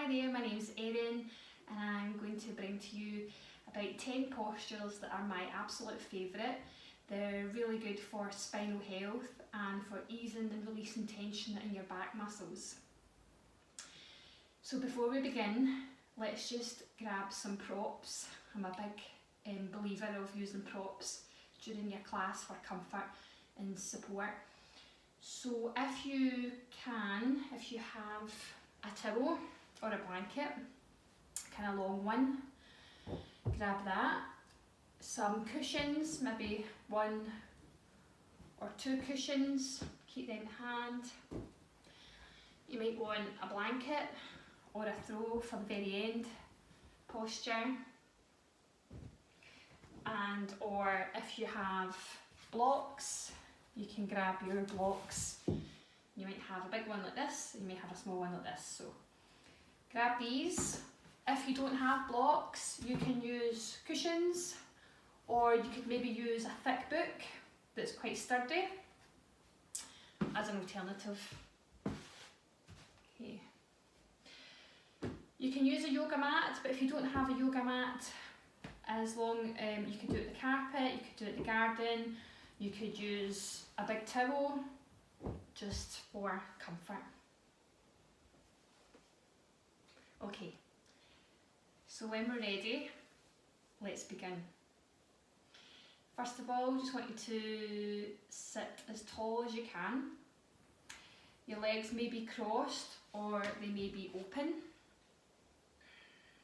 there, my name's Erin and I'm going to bring to you about 10 postures that are my absolute favourite. They're really good for spinal health and for easing and releasing tension in your back muscles. So before we begin, let's just grab some props. I'm a big believer of using props during your class for comfort and support. So if you have a towel or a blanket, kind of long one, grab that. Some cushions, maybe 1 or 2 cushions, keep them in hand. You might want a blanket or a throw for the very end posture. Or if you have blocks, you can grab your blocks. You might have a big one like this, you may have a small one like this. So grab these. If you don't have blocks, you can use cushions, or you could maybe use a thick book that's quite sturdy as an alternative. Okay. You can use a yoga mat, but if you don't have a yoga mat, you could do it in the carpet, you could do it in the garden, you could use a big towel just for comfort. Okay, so when we're ready, let's begin. First of all, just want you to sit as tall as you can. Your legs may be crossed or they may be open.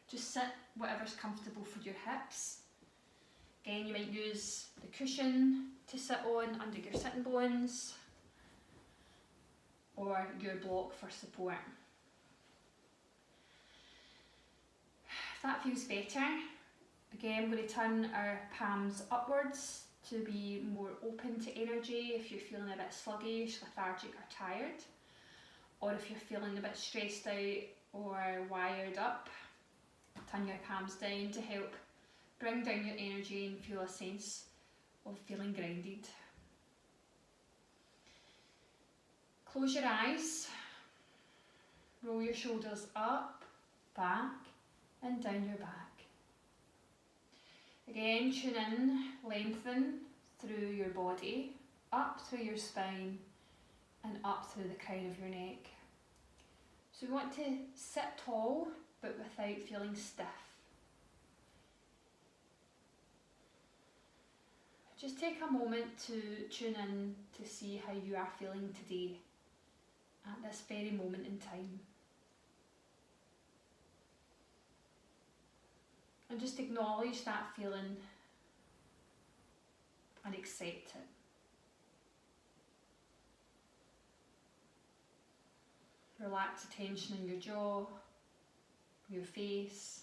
Just sit whatever's comfortable for your hips. Again, you might use the cushion to sit on under your sitting bones, or your block for support. If that feels better, again, we're going to turn our palms upwards to be more open to energy if you're feeling a bit sluggish, lethargic or tired, or if you're feeling a bit stressed out or wired up. Turn your palms down to help bring down your energy and feel a sense of feeling grounded. Close your eyes, roll your shoulders up, back and down your back. Again, tune in, lengthen through your body, up through your spine and up through the crown of your neck. So we want to sit tall but without feeling stiff. Just take a moment to tune in to see how you are feeling today at this very moment in time. And just acknowledge that feeling and accept it. Relax the tension in your jaw, your face.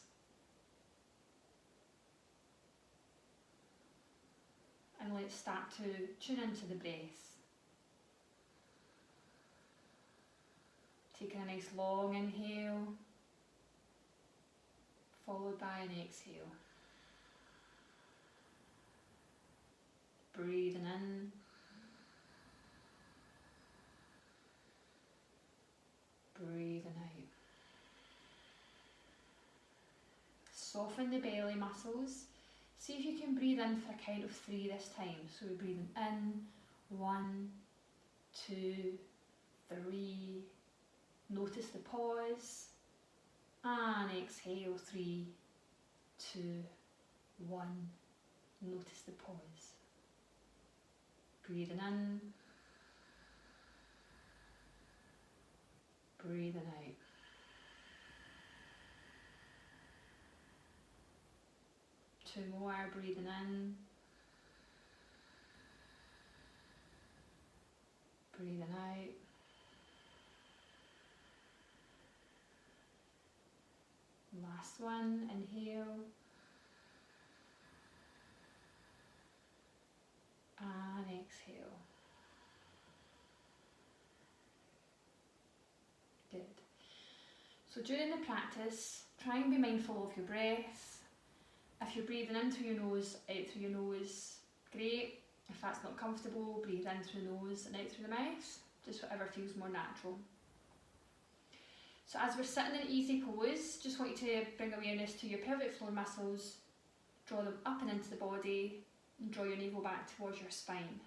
And let's start to tune into the breath. Taking a nice long inhale, followed by an exhale. Breathing in. Breathing out. Soften the belly muscles. See if you can breathe in for a count of 3 this time. So we're breathing in, 1, 2, 3. Notice the pause. And exhale, 3, 2, 1. Notice the pause. Breathing in. Breathing out. Two more, breathing in, breathing out, last one, inhale, and exhale. Good. So during the practice, try and be mindful of your breath. If you're breathing in through your nose, out through your nose, great. If that's not comfortable, breathe in through the nose and out through the mouth, just whatever feels more natural. So as we're sitting in easy pose, just want you to bring awareness to your pelvic floor muscles, draw them up and into the body, and draw your navel back towards your spine.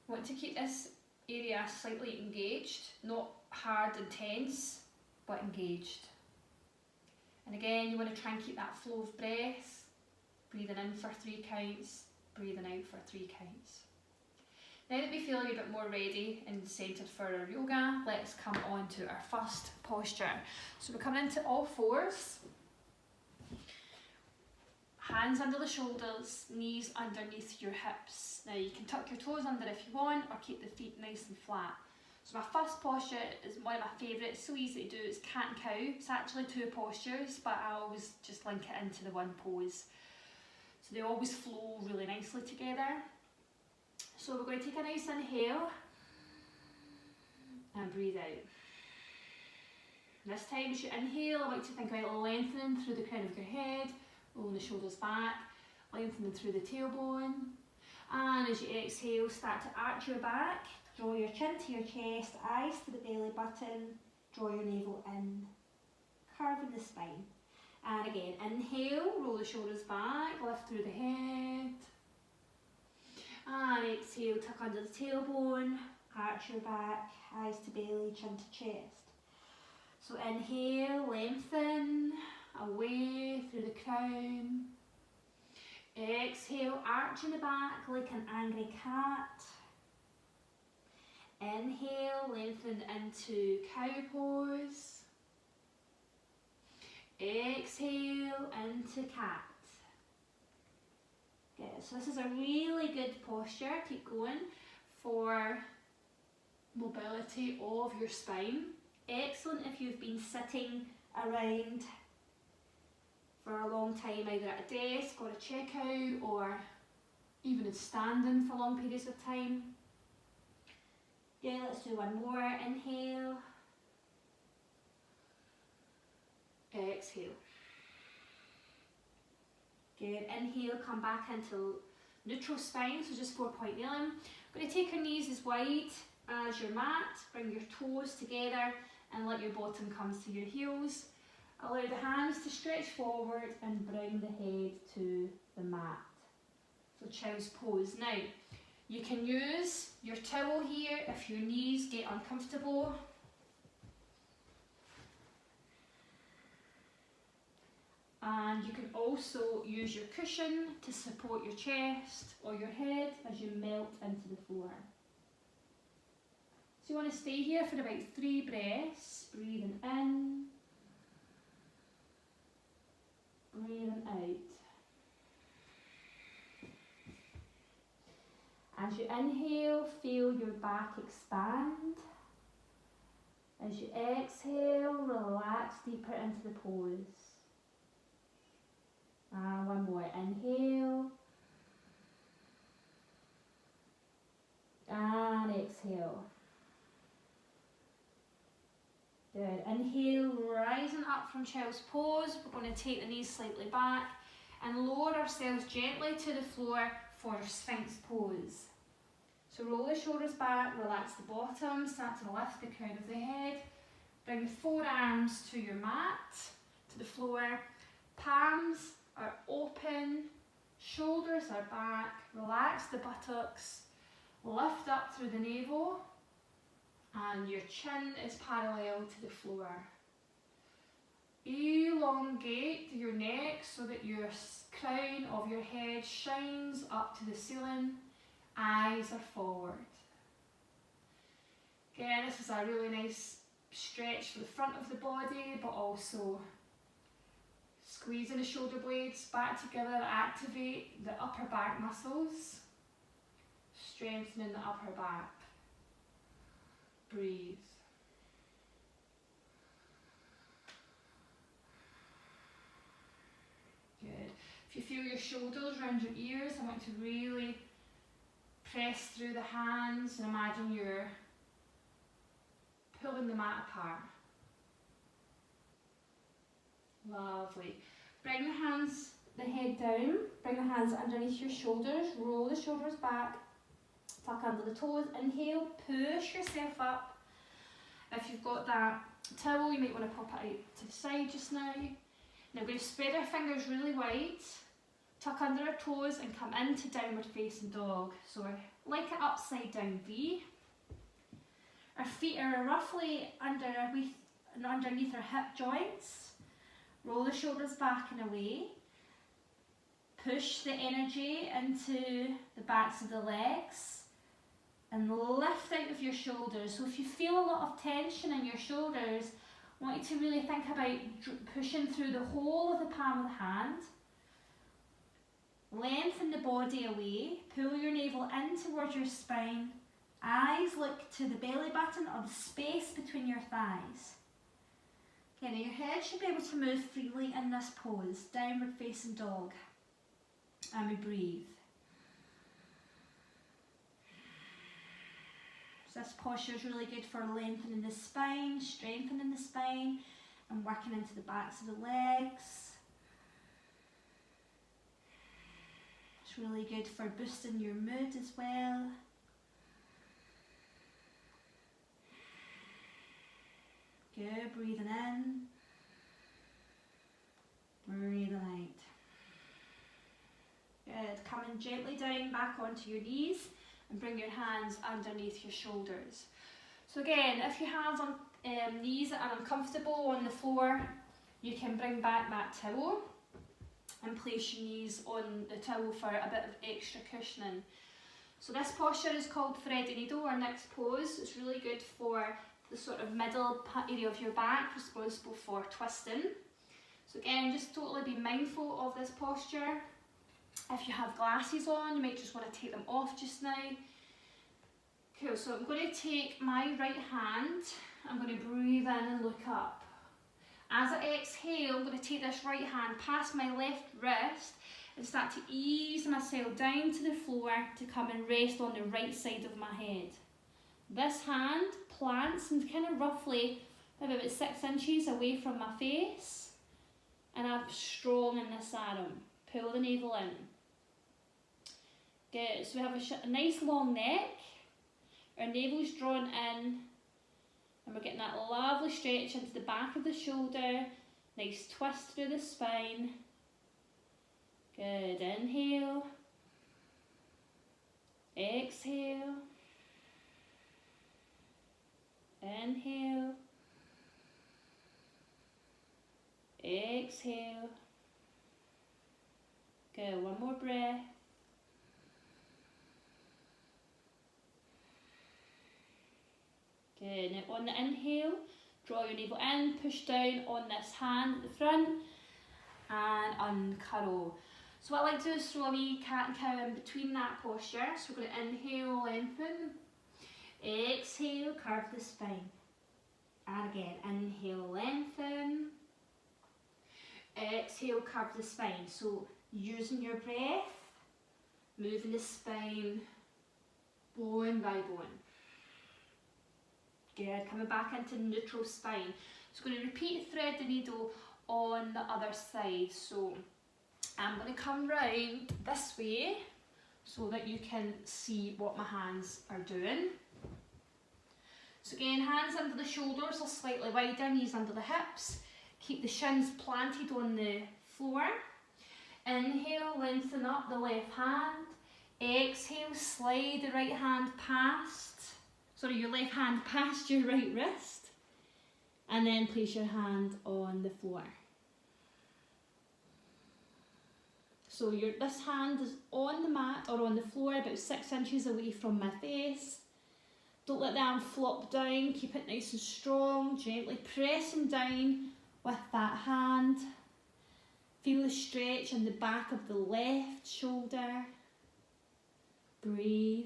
You want to keep this area slightly engaged, not hard and tense, but engaged. And again, you want to try and keep that flow of breath, breathing in for 3 counts, breathing out for 3 counts. Now that we feel a little bit more ready and centred for our yoga, let's come on to our first posture. So we're coming into all fours, hands under the shoulders, knees underneath your hips. Now you can tuck your toes under if you want, or keep the feet nice and flat. So my first posture is one of my favourites, so easy to do, it's cat and cow. It's actually 2 postures, but I always just link it into the one pose. So they always flow really nicely together. So we're going to take a nice inhale and breathe out. This time as you inhale, I want you to think about lengthening through the crown of your head, rolling the shoulders back, lengthening through the tailbone. And as you exhale, start to arch your back, draw your chin to your chest, eyes to the belly button, draw your navel in, curving the spine. And again, inhale, roll the shoulders back, lift through the head. And exhale, tuck under the tailbone, arch your back, eyes to belly, chin to chest. So inhale, lengthen, away through the crown. Exhale, arching the back like an angry cat. Inhale, lengthen into cow pose. Exhale, into cat. Good, so this is a really good posture, keep going, for mobility of your spine. Excellent if you've been sitting around for a long time, either at a desk or a checkout, or even standing for long periods of time. Yeah, let's do one more. Inhale. Exhale. Good. Inhale, come back into neutral spine, so just 4-point kneeling. I'm going to take your knees as wide as your mat, bring your toes together and let your bottom come to your heels. Allow the hands to stretch forward and bring the head to the mat. So child's pose. Now, you can use your towel here if your knees get uncomfortable. And you can also use your cushion to support your chest or your head as you melt into the floor. So you want to stay here for about 3 breaths, breathing in, breathing out. As you inhale, feel your back expand. As you exhale, relax deeper into the pose. And one more, inhale. And exhale. Good, inhale, rising up from child's pose. We're going to take the knees slightly back and lower ourselves gently to the floor for Sphinx pose. So roll the shoulders back, relax the bottom, start to lift the crown of the head. Bring the forearms to your mat, to the floor. Palms are open, shoulders are back, relax the buttocks, lift up through the navel, and your chin is parallel to the floor. Elongate your neck so that your crown of your head shines up to the ceiling, eyes are forward. Again, this is a really nice stretch for the front of the body, but also squeezing the shoulder blades back together, activate the upper back muscles, strengthening the upper back. Breathe. Good. If you feel your shoulders around your ears, I want to really press through the hands and imagine you're pulling the mat apart. Lovely. Bring the head down, bring the hands underneath your shoulders, roll the shoulders back, tuck under the toes, inhale, push yourself up. If you've got that towel, you might want to pop it out to the side just now. Now we're going to spread our fingers really wide, tuck under our toes and come into downward facing dog. So we're like an upside down V. Our feet are roughly underneath our hip joints. Roll the shoulders back and away. Push the energy into the backs of the legs and lift out of your shoulders. So if you feel a lot of tension in your shoulders, I want you to really think about pushing through the whole of the palm of the hand. Lengthen the body away, pull your navel in towards your spine. Eyes look to the belly button or the space between your thighs. Okay, now your head should be able to move freely in this pose, downward facing dog. And we breathe. So this posture is really good for lengthening the spine, strengthening the spine, and working into the backs of the legs. It's really good for boosting your mood as well. Good, breathing in, breathing out. Good, coming gently down back onto your knees and bring your hands underneath your shoulders. So again, if your hands on knees are uncomfortable on the floor, you can bring back that towel and place your knees on the towel for a bit of extra cushioning. So this posture is called thread and needle, our next pose. It's really good for the sort of middle area of your back, responsible for twisting. So again, just totally be mindful of this posture. If you have glasses on, you might just want to take them off just now. Cool, so I'm going to take my right hand, I'm going to breathe in and look up. As I exhale, I'm going to take this right hand past my left wrist and start to ease myself down to the floor to come and rest on the right side of my head. This hand plants and kind of roughly maybe about 6 inches away from my face, and I'm strong in this arm. Pull the navel in. Good, so we have a nice long neck, our navel's drawn in, and we're getting that lovely stretch into the back of the shoulder, nice twist through the spine. Good, inhale, exhale, inhale, exhale. Good, one more breath. Good, now on the inhale, draw your navel in, push down on this hand at the front and uncurl. So what I like to do is throw a wee cat and cow in between that posture. So we're going to inhale, lengthen, exhale, curve the spine. And again, inhale, lengthen, exhale, curve the spine. So using your breath, moving the spine, bone by bone. Good, coming back into neutral spine. So I'm going to repeat thread the needle on the other side. So I'm going to come round this way so that you can see what my hands are doing. So again, hands under the shoulders or slightly wider, knees under the hips. Keep the shins planted on the floor. Inhale, lengthen up the left hand. Exhale, slide the right hand your left hand past your right wrist. And then place your hand on the floor. So this hand is on the mat or on the floor about 6 inches away from my face. Don't let the arm flop down, keep it nice and strong, gently pressing down with that hand. Feel the stretch in the back of the left shoulder. Breathe.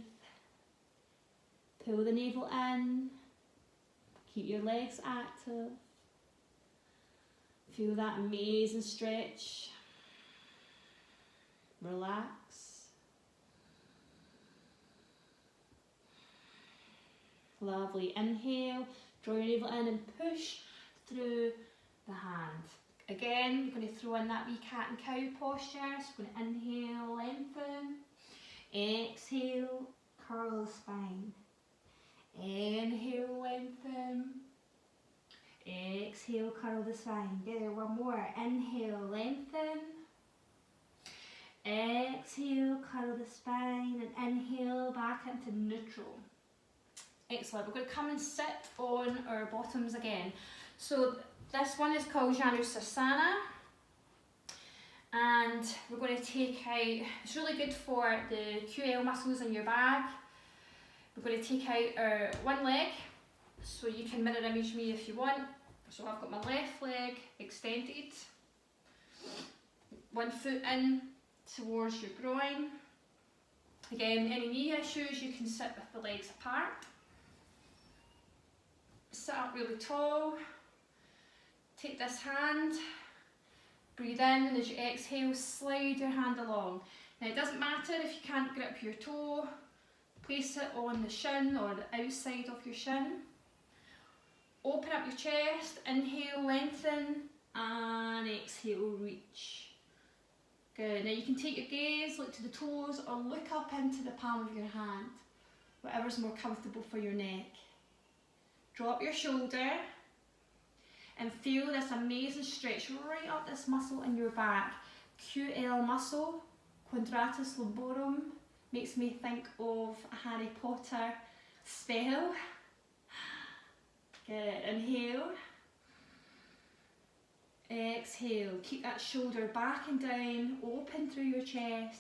Pull the navel in. Keep your legs active. Feel that amazing stretch. Relax. Lovely. Inhale, draw your navel in and push through the hand. Again, you're going to throw in that wee cat and cow posture. So we're going to inhale, lengthen. Exhale, curl the spine. Inhale, lengthen. Exhale, curl the spine. Good, one more. Inhale, lengthen. Exhale, curl the spine, and inhale back into neutral. Excellent. We're going to come and sit on our bottoms again. So this one is called Janusirsana, and we're going to take out, it's really good for the QL muscles in your back. We're going to take out our one leg, so you can mirror image me if you want. So I've got my left leg extended, one foot in towards your groin. Again, any knee issues, you can sit with the legs apart. Sit up really tall. Take this hand, breathe in, and as you exhale, slide your hand along. Now it doesn't matter if you can't grip your toe, place it on the shin or the outside of your shin. Open up your chest, inhale, lengthen, and exhale, reach. Good. Now you can take your gaze, look to the toes, or look up into the palm of your hand, whatever's more comfortable for your neck. Drop your shoulder and feel this amazing stretch right up this muscle in your back. QL muscle, quadratus lumborum, makes me think of a Harry Potter spell. Good, inhale. Exhale, keep that shoulder back and down, open through your chest.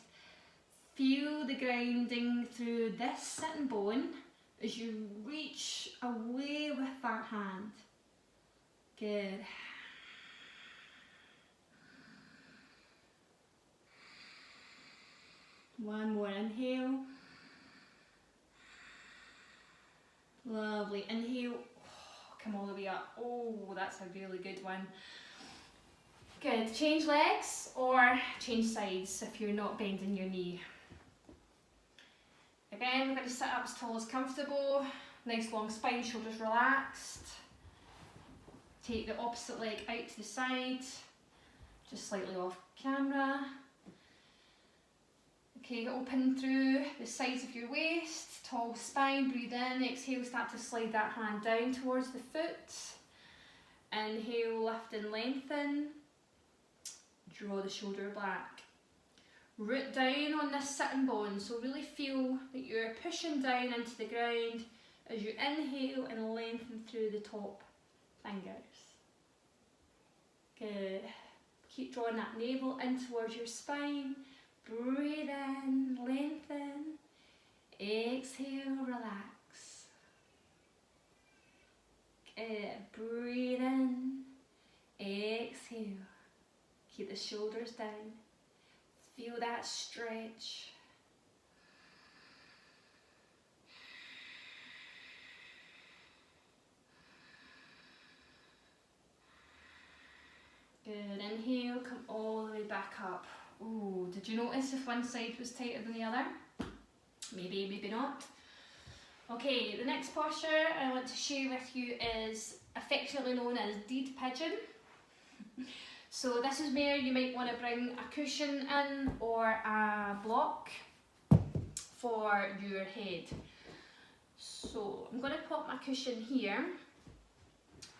Feel the grounding through this sitting bone as you reach away with that hand. Good. One more, inhale. Lovely, inhale. Come all the way up. Oh, that's a really good one. Good, change legs or change sides if you're not bending your knee. Again, we're going to sit up as tall as comfortable. Nice long spine, shoulders relaxed. Take the opposite leg out to the side, just slightly off camera. Okay, open through the sides of your waist, tall spine, breathe in, exhale, start to slide that hand down towards the foot. Inhale, lift and lengthen. Draw the shoulder back. Root down on this sitting bone, so really feel that you're pushing down into the ground as you inhale and lengthen through the top fingers. Good. Keep drawing that navel in towards your spine. Breathe in, lengthen. Exhale, relax. Good. Breathe in, exhale. Keep the shoulders down. Feel that stretch. Good. Inhale, come all the way back up. Ooh, did you notice if one side was tighter than the other? Maybe, maybe not. Okay, the next posture I want to share with you is affectionately known as deed pigeon. So this is where you might want to bring a cushion in or a block for your head. So I'm going to pop my cushion here,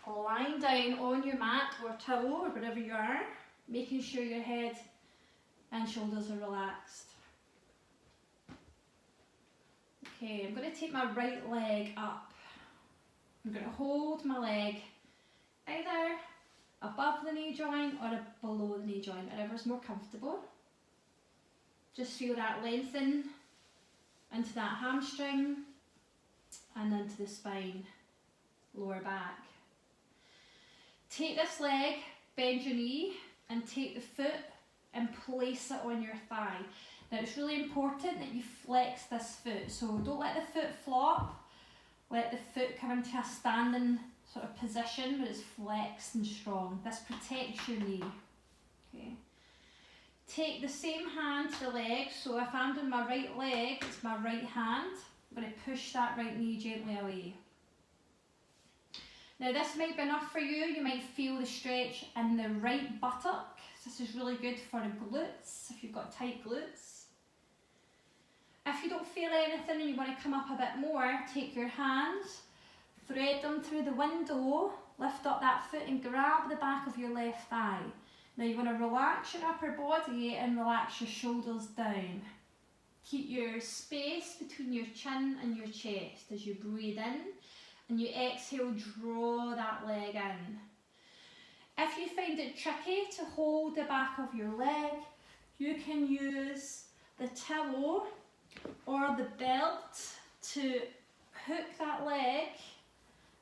lying down on your mat or towel or wherever you are, making sure your head and shoulders are relaxed. Okay, I'm going to take my right leg up. I'm going to hold my leg either above the knee joint or below the knee joint, whatever's more comfortable. Just feel that lengthen into that hamstring and into the spine, lower back. Take this leg, bend your knee, and take the foot and place it on your thigh. Now it's really important that you flex this foot, so don't let the foot flop, let the foot come into a standing sort of position where it's flexed and strong. This protects your knee. Okay. Take the same hand to the leg, so if I'm doing my right leg, it's my right hand. I'm going to push that right knee gently away. Now this might be enough for you. You might feel the stretch in the right buttock. This is really good for the glutes, if you've got tight glutes. If you don't feel anything and you want to come up a bit more, take your hands, thread them through the window Lift up that foot and grab the back of your left thigh. Now you want to relax your upper body and relax your shoulders down. Keep your space between your chin and your chest as you breathe in, and you exhale, draw that leg in. If you find it tricky to hold the back of your leg, you can use the towel or the belt to hook that leg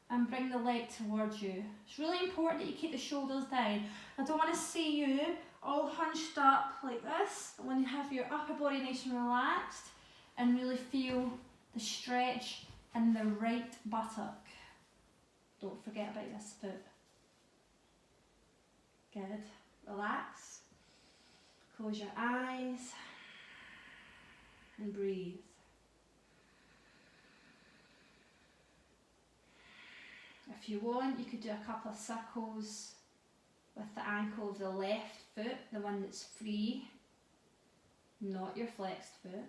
and bring the leg towards you. It's really important that you keep the shoulders down. I don't want to see you all hunched up like this. I want to have your upper body nice and relaxed and really feel the stretch in the right buttock. Don't forget about this foot. Good. Relax. Close your eyes and breathe. If you want, you could do a couple of circles with the ankle of the left foot, the one that's free, not your flexed foot.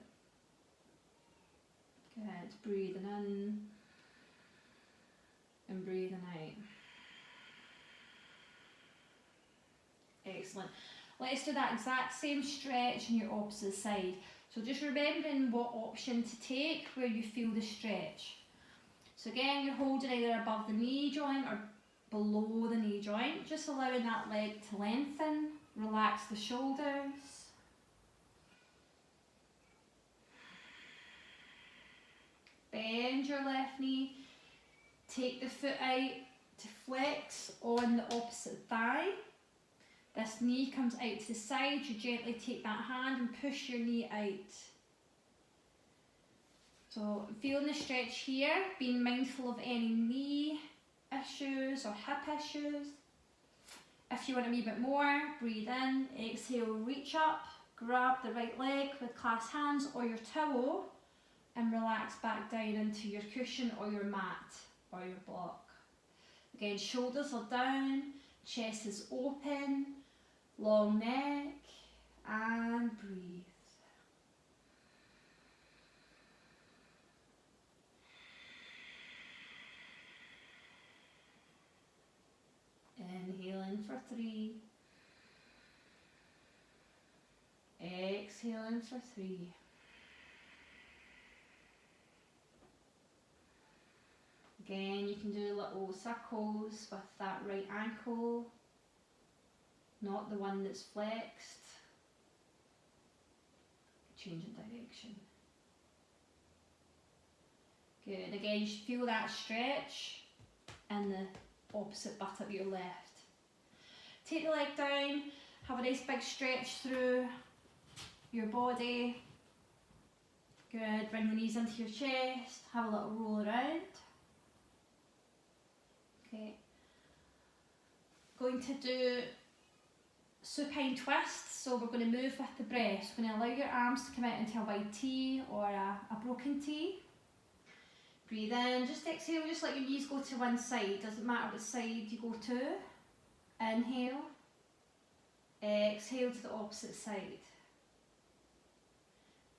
Good. Breathing in and breathing out. Excellent. Let's do that exact same stretch on your opposite side. So just remembering what option to take where you feel the stretch. So again, you're holding either above the knee joint or below the knee joint, just allowing that leg to lengthen, relax the shoulders. Bend your left knee, take the foot out to flex on the opposite thigh. This knee comes out to the side, you gently take that hand and push your knee out. So feeling the stretch here, being mindful of any knee issues or hip issues. If you want a wee bit more, breathe in, exhale, reach up, grab the right leg with clasped hands or your towel and relax back down into your cushion or your mat or your block. Again, shoulders are down, chest is open, long neck, and breathe. Inhale in for 3. Exhale in for 3. Again, you can do little circles with that right ankle, not the one that's flexed. Changing direction. Good. Again, you should feel that stretch in the opposite buttock of your left. Take the leg down, have a nice big stretch through your body. Good. Bring the knees into your chest, have a little roll around. Okay. Going to do supine twist, so we're going to move with the breath. We're going to allow your arms to come out into a wide T or a broken T. Breathe in, just exhale, just let your knees go to one side, doesn't matter what side you go to. Inhale, exhale to the opposite side.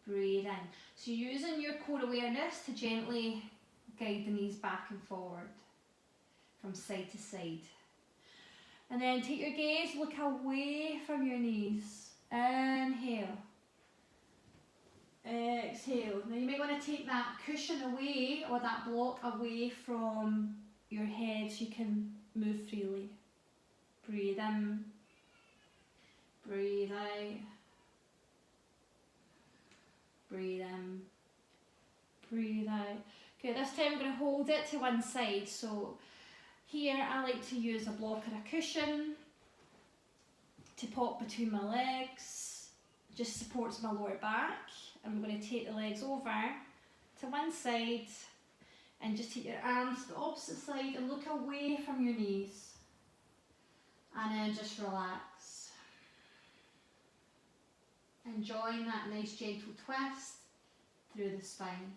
Breathe in. So you're using your core awareness to gently guide the knees back and forward from side to side. And then take your gaze, look away from your knees. Inhale. Exhale. Now you might want to take that cushion away or that block away from your head so you can move freely. Breathe in. Breathe out. Breathe in. Breathe out. Okay, this time we're going to hold it to one side. So here I like to use a block or a cushion to pop between my legs. Just supports my lower back. And we're going to take the legs over to one side and just take your arms to the opposite side and look away from your knees. And then just relax. Enjoying that nice gentle twist through the spine.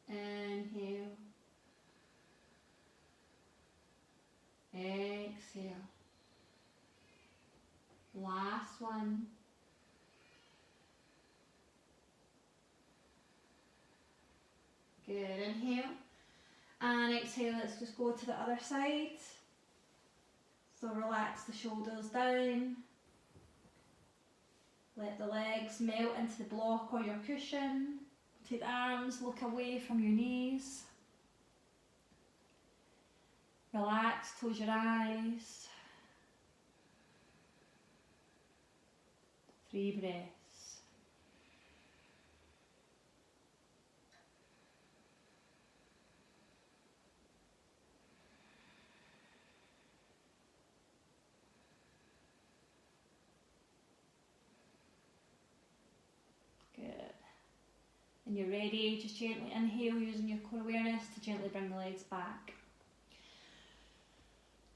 Inhale. Exhale. Last one. inhale. And exhale, let's just go to the other side. So relax the shoulders down. Let the legs melt into the block or your cushion. Take the arms, look away from your knees. Relax, close your eyes. 3 breaths. Good. When you're ready, just gently inhale using your core awareness to gently bring the legs back.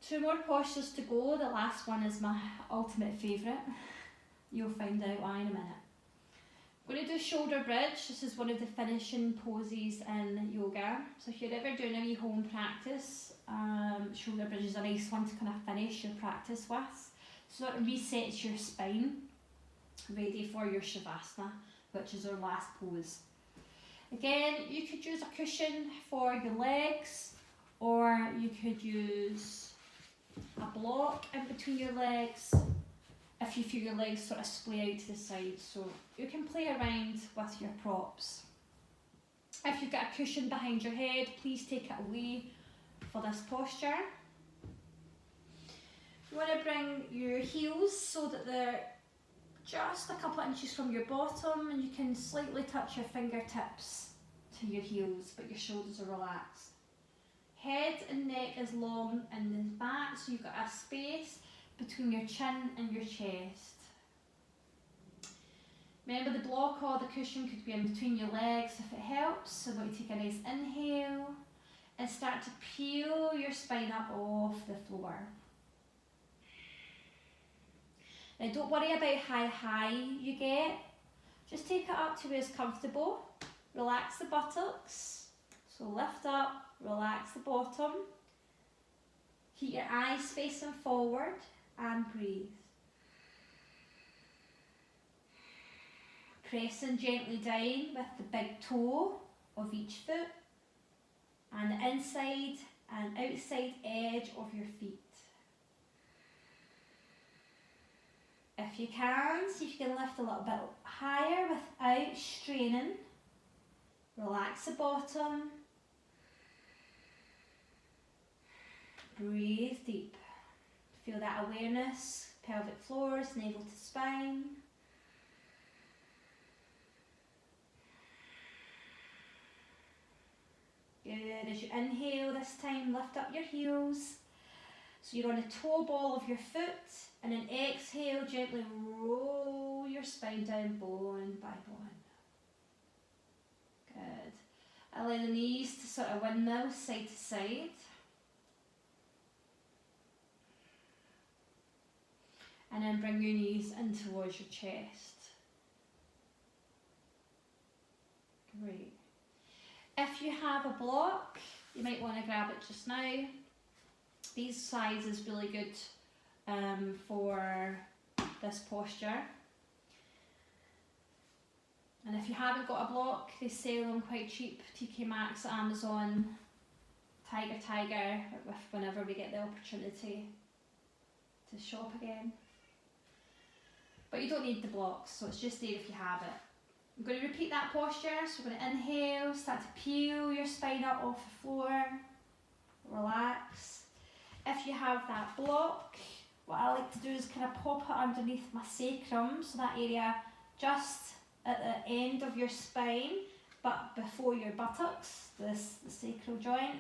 2 more postures to go. The last one is my ultimate favourite. You'll find out why in a minute. I'm going to do shoulder bridge. This is one of the finishing poses in yoga. So if you're ever doing a wee home practice, shoulder bridge is a nice one to kind of finish your practice with. So it resets your spine, ready for your shavasana, which is our last pose. Again, you could use a cushion for your legs, or you could use a block in between your legs if you feel your legs sort of splay out to the side. So you can play around with your props. If you've got a cushion behind your head, please take it away for this posture. You want to bring your heels so that they're just a couple of inches from your bottom, and you can slightly touch your fingertips to your heels, but your shoulders are relaxed. Head and neck is long in the back, so you've got a space between your chin and your chest. Remember, the block or the cushion could be in between your legs if it helps. So we're going to take a nice inhale and start to peel your spine up off the floor. Now don't worry about how high you get, just take it up to where it's comfortable. Relax the buttocks, so lift up, relax the bottom. Keep your eyes facing forward and breathe. Pressing gently down with the big toe of each foot and the inside and outside edge of your feet. If you can, see if you can lift a little bit higher without straining. Relax the bottom. Breathe deep. Feel that awareness, pelvic floors, navel to spine. Good. As you inhale this time, lift up your heels. So you're on the toe ball of your foot, and then exhale, gently roll your spine down bone by bone. Good. Allow the knees to sort of windmill side to side. And then bring your knees in towards your chest. Great. If you have a block, you might want to grab it just now. These size is really good for this posture. And if you haven't got a block, they sell them quite cheap. TK Maxx, Amazon, Tiger, whenever we get the opportunity to shop again. But you don't need the blocks, so it's just there if you have it. I'm going to repeat that posture, so we're going to inhale, start to peel your spine up off the floor, relax. If you have that block, what I like to do is kind of pop it underneath my sacrum, so that area just at the end of your spine, but before your buttocks, the sacral joint.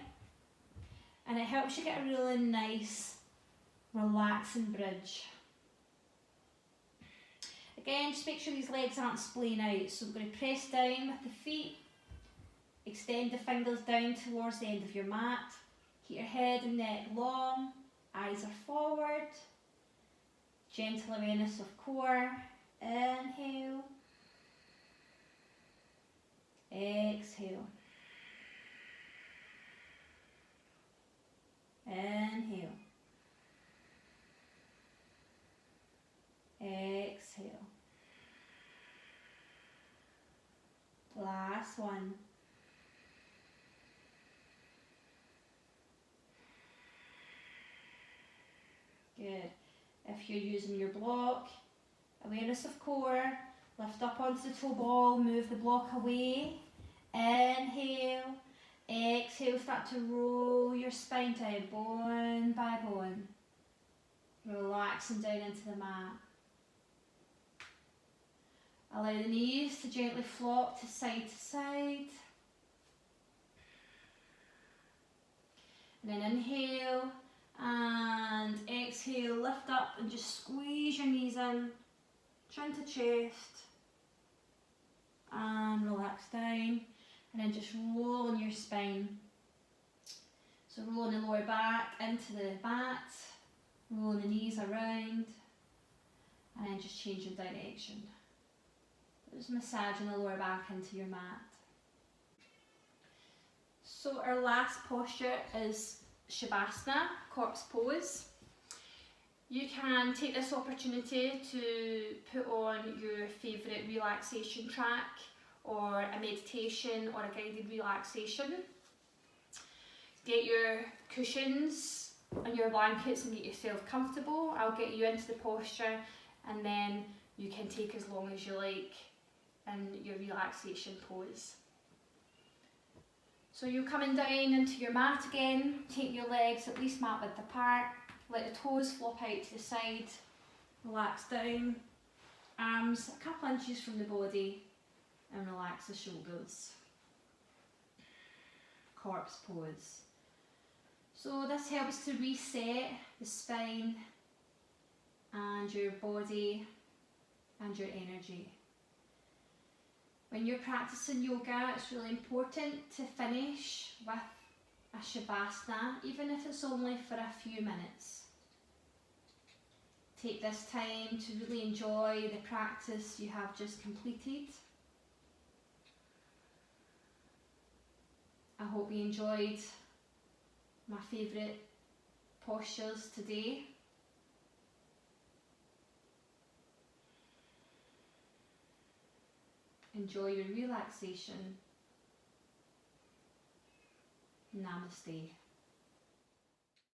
And it helps you get a really nice, relaxing bridge. Again, just make sure these legs aren't splaying out. So I'm going to press down with the feet, extend the fingers down towards the end of your mat. Keep your head and neck long, eyes are forward. Gentle awareness of core. Inhale. Exhale. Inhale. Exhale. Last one. if you're using your block. Awareness of core, lift up onto the toe ball, move the block away. Inhale, exhale, start to roll your spine down, bone by bone. Relaxing down into the mat. Allow the knees to gently flop to side. And then inhale and exhale, lift up and just squeeze your knees in, chin to chest, and relax down. And then just rolling your spine. So rolling the lower back into the mat, rolling the knees around, and then just changing direction. Just massaging the lower back into your mat. So our last posture is Shavasana, corpse pose. You can take this opportunity to put on your favourite relaxation track or a meditation or a guided relaxation. Get your cushions and your blankets and get yourself comfortable. I'll get you into the posture and then you can take as long as you like in your relaxation pose. So you're coming down into your mat again, take your legs at least mat width apart, let the toes flop out to the side, relax down, arms a couple inches from the body and relax the shoulders. Corpse pose. So this helps to reset the spine and your body and your energy. When you're practicing yoga, it's really important to finish with a Shavasana, even if it's only for a few minutes. Take this time to really enjoy the practice you have just completed. I hope you enjoyed my favourite postures today. Enjoy your relaxation. Namaste.